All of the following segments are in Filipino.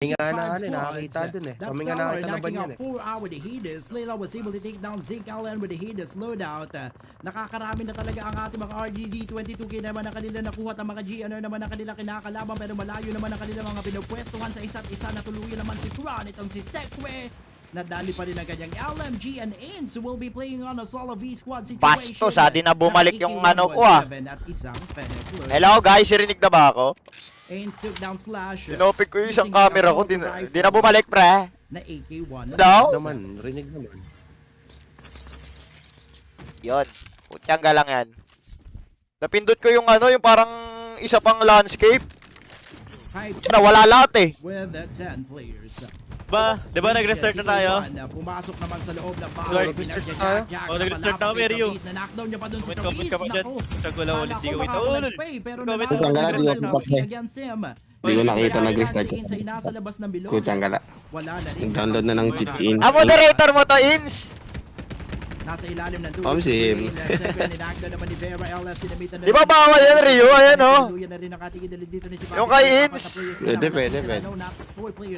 Kami nga na squads. nakakita dun eh. That's Kami nga Stellar nakita ng knocking banyan out eh. 4 out with the Hades. Layla was able to take down Zeke Allen with the Hades loadout. Nakakarami na talaga ang ating mga RGD. 22k naman ang kanila nakuha at ang mga GNR naman ang kanila kinakalaban, pero malayo naman ang kanila mga pinupwestuhan sa isa't isa. Natuluyan naman si Kron, itong si Sekwe. Nadali pa rin ang kanyang LMG and Ains will be playing on a solo V squad situation. Bastos ha, di na bumalik yung ano ko ah. At isang Fennec Lord. Hello guys, rinig na ba ako? Ains took down Slash. Tinopik ko yung isang using camera the ko, assault di rifle na bumalik pre. na AK-1. Daw? Naman, rinig naman. Yun, putyangga lang yan. Napindot ko yung ano, yung parang isa pang landscape. Nawala lahat eh. With 10 players. Ba, di ba nag-restart na tayo? Pumasok naman sa loob ng bahay. Lord, nag-restart tayo? Oh, nag-restart na ako, Mario. Na-knockdown niya pa dun si Comment ka Travis. ba dyan? Tag wala ulit, di ko ito. Pero Comment nanalo ka ba pa dyan? rin sila against him. Hindi ko nakita nag-restart. Insay nasa labas ng bilog. Kutang gala. Wala na rin. Nag-download na ng cheat in. Ang moderator mo to, Ins. Nasa ilalim ng tubig. Omsim. naman ni Vera LS. Di ba bawal yan, Rio? Ayan oh. Yung kay Ins. Pwede.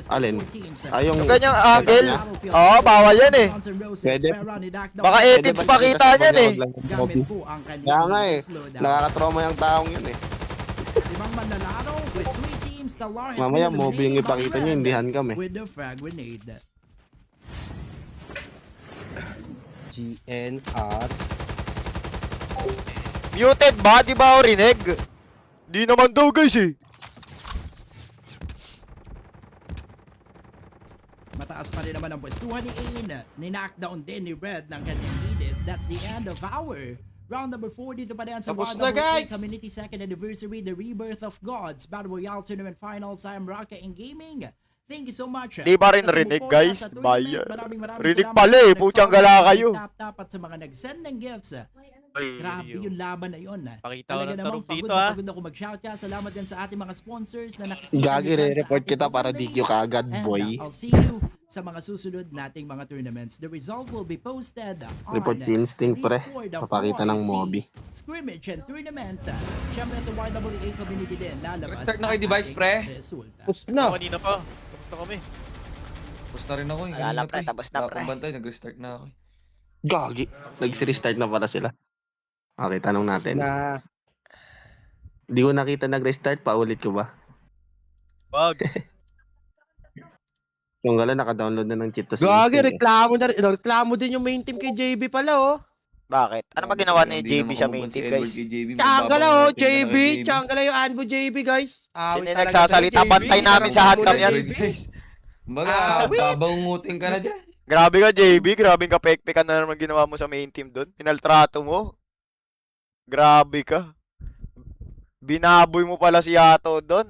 Alin? Yung Yung kanyang angle. Oo, bawal yan eh. Pwede. Baka edits pa kita niyan eh. Gamit po ang kanyang Kaya nga eh. slowdown. Nakakatrauma yung taong yun eh. Limang manlalaro with 3 teams. Stellar has Mamaya, been mob yung eliminated by ipakita niyo, Red hindihan kami. with the frag grenade. GNR. Muted ba? Di ba ako rinig? Di naman daw guys eh. Mataas pa rin naman ang pwestuhan ni Ain. Ni-knockdown din ni Red ng kanyang Hades. That's the end of our round number 4 dito pa rin sa Tapos round na, number guys! 8 Community Second Anniversary, The Rebirth of Gods Battle Royale Tournament Finals. I'm Rocket in Gaming. Thank you so much. Di ba rin sa rinig, sumuporta guys? sa tournament. Baya. Maraming Rinig salamat pala sa eh. mga Putyang nag-follow, gala kayo. nag-tap-tap at sa mga nag-send ng gifts. Grabe yung laban na yun. Pakita ko ng namang tarong dito, pagod na ah. pagod ako mag-shout ka. Salamat din sa ating mga sponsors na Gagi, re-report kita para DQ ka agad, boy. I'll see you sa mga susunod nating mga tournaments. The result will be posted on Report si Instinct, pre. Discord of Papakita ng YC Mobi. Scrimmage and Tournament. Siyempre sa YWA community din lalabas. Start na kay ang device, ating pre. resulta. Push na. Kanina pa. Tapos na kami. Tapos na rin ako eh. Alala, pre, tapos na, pre. Bantay, nag-restart na ako eh. Gagi. Nag-restart na pala sila. Okay, tanong natin. Na. Di ko nakita nag-restart, paulit ko ba? Wag. Yung gala, naka-download na ng cheat to Gagi, reklamo na rin. Reklamo din yung main team kay JB pala oh. Bakit? Ano ba ginawa ni Hindi JB naman sa kumubon main si team Edward guys? kay JB. Tiyangala oh, Magbabawatin ka na JB. kay Tiyangala yung Anbo JB guys. Sino talaga nagsasalita? sa'yo, JB. Bantay namin sa hotcam yan. Guys. Baga, Awit. babangutin ka na dyan. Grabe ka JB, grabe ka pekpekan na naman ginawa mo sa main team doon. Pinaltrato mo. Grabe ka. Binaboy mo pala si Yato doon.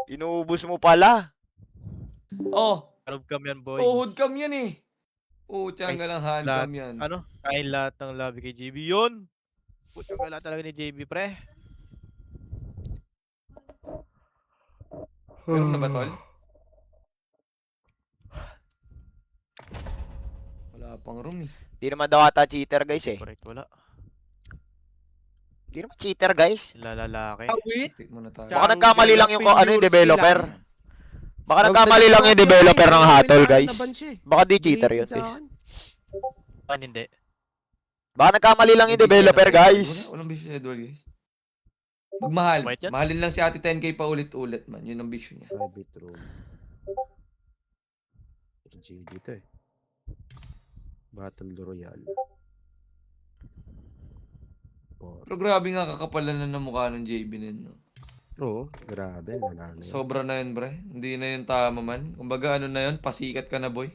Inuubos mo pala. Oh, Karog cam yan, boy. tuhod cam yan eh. Putyang ka lang hand Lahat- cam yan. Ano? Kain lahat ng lobby kay JB. Yun! Putyang gala talaga ni JB, pre. Meron na ba, tol? Wala pang room eh. Di naman daw ata cheater guys eh. Correct, wala. Di naman cheater guys. Lalaki. Awit. Tik muna tayo. Baka nagkamali lang yung ano yung Viewers developer. nila. Baka nagkamali lang yung developer ng Hatol guys. Baka di cheater yun Sa guys. akin. Ah, hindi. Baka nagkamali lang yung developer guys. Walang bisyo si Edward, guys. Magmahal. White yan? Mahalin lang si ate 10k pa ulit-ulit man. Yun ang bisyo niya. Private room. RG dito eh. Battle Royale. Or, Pero grabe nga kakapalan na ng mukha ng JB na yun. No? oo, grabe. Nanalo yun. Sobra na yun, bre. Hindi na yun tama man. Kumbaga ano na yun, pasikat ka na, boy.